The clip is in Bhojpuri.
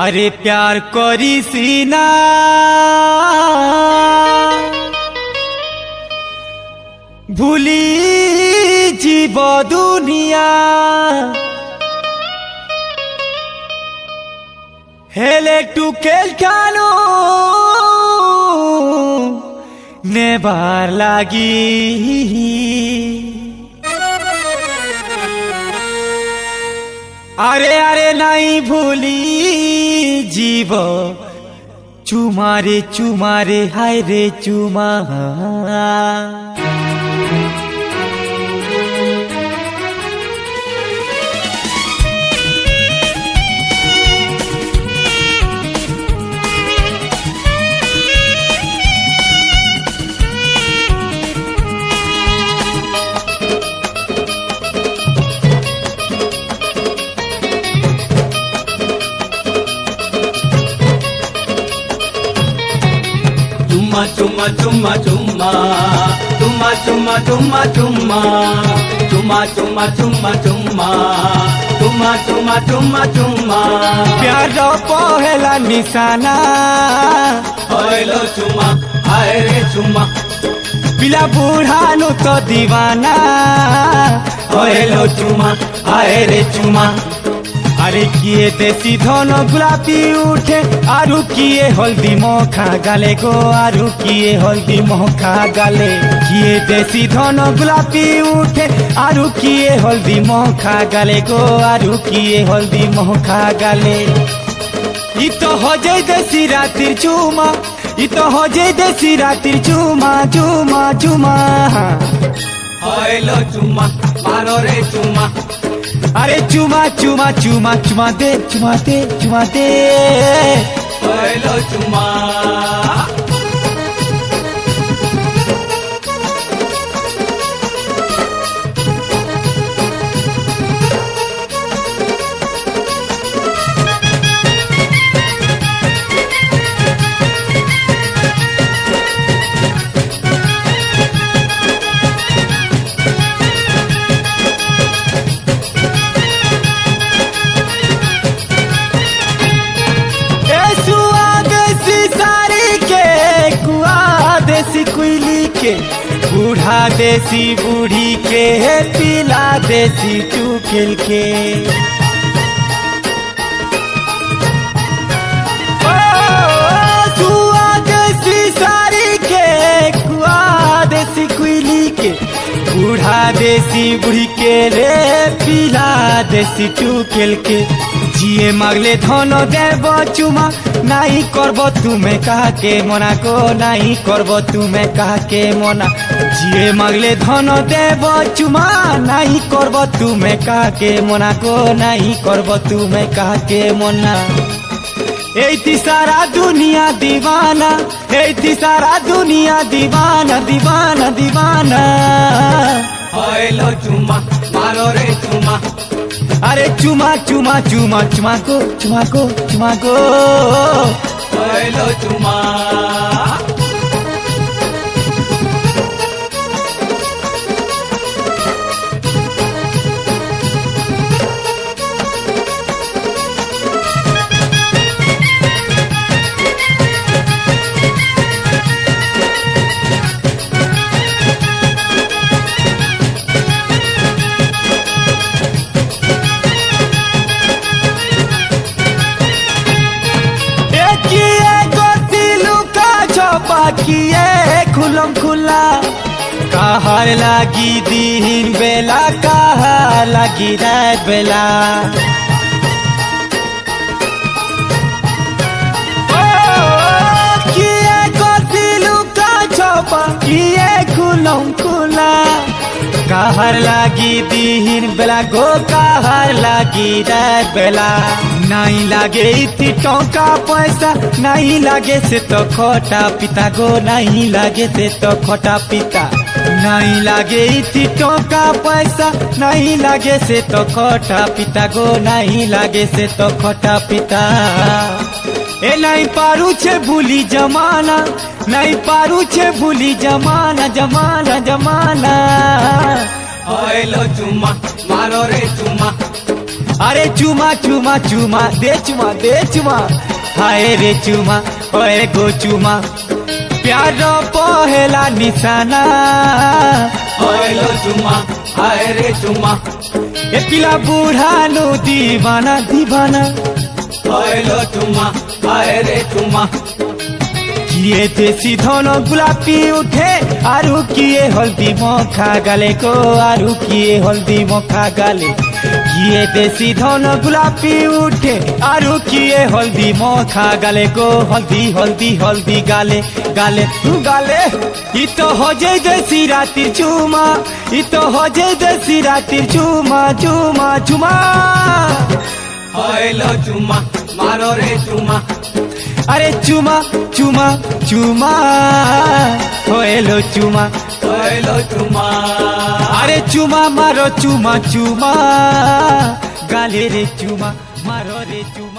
अरे प्यार करी सीना भूली जीव दुनिया हेले टुकेल कानो नेबार लागी अरे अरे नहीं भूली जीव चुमारे चुमारे हाय रे चुमा चुम्मा चुम्मा चुम्मा चुम्मा चुम्मा चुम्मा चुम्मा चुम्मा चुम्मा चुम्मा चुम्मा चुम्मा चुम्मा चुम्मा चुम्मा प्यार पहला निशाना हेलो चुम्मा हाय रे चुम्मा पिला बूढ़ा नु तो दीवाना हेलो चुम्मा हाय रे चुम्मा अरे किए देसी धन गुलाबी उठे आरु किए हल्दी मखा गाले गो आरु किए हल्दी मखा गाले किए देसी धन गुलाबी उठे आरु किए हल्दी मखा गाले गो आरु किए हल्दी मखा गाले इ तो हो जाए देसी रातिर चुमा इ तो हो जाए देसी रातिर चुमा चुमा चुमा हेलो चुम्मा मारो रे चुम्मा अरे चुमा चुमा चुमा चुमा दे चुमा दे चुमा दे हेलो चुम्मा बूढ़ा देसी बूढ़ी के पीला देसी टूकेल के सुआ देसी साड़ी के कुआ देसी कुइली के बूढ़ा देसी बूढ़ी के रे पीला देसी टूकेल के जिए मागले धन देव चुमा नहीं करब तुम्हें कहा के मना को नहीं करब तुम्हें कहा के मना जिए मागले धन देव चुमा नहीं करब तुम्हें कहा के मना को नहीं करब तुम्हें कहा के मना एती सारा दुनिया दीवाना एती सारा दुनिया दीवाना दीवाना दीवाना हेलो चुम्मा मारो रे चुम्मा अरे चुमा चुमा चुमा चुमा को चुमा को चुमा को हेलो चुम्मा किए खुलम खुला कहार लागी दिन बेला कहा लागी रात बेला किए दिलू का छपा किए खुलम खुला कहार लागी दिन बेला गो कहार लागी रात बेला नहीं लागे इतनी टोका पैसा नहीं लागे से तो खोटा पिता गो नहीं लागे से तो खोटा पिता नहीं लागे इतनी टोका पैसा नहीं लागे से तो खोटा पिता गो नहीं लागे से तो खोटा पिता ए नहीं पारू छे भूली जमाना नहीं पारू छे भूली जमाना जमाना जमाना हेलो चुम्मा मारो रे चुम्मा अरे चुमा चुमा चुमा दे चुमा हाय रे चुमा ओए गो चुमा प्यार पहला निशाना होइलो चुमा हाय रे चुमा ए पिला बूढ़ा नो दीवाना दीवाना होइलो चुमा हाय रे चुमा किए देसी धन गुलापी उठे आरु किए हल्दी मखा गाले को आरु किए हल्दी मखा गाले किए देसी धन गुलापी उठे आरु किए हल्दी मखा गाले को हल्दी हल्दी हल्दी गाले गाले गाले इ तो हो जाए देसी रातिर चुमा इ तो हो जाए देसी रातिर चुमा चुमा चुमा होइलो चुमा मारो रे चुमा अरे चुमा चुमा चुमा होएलो चुमा होइलो चुमा अरे चुमा मारो चुमा चुमा गाले रे चुमा मारो रे चुमा।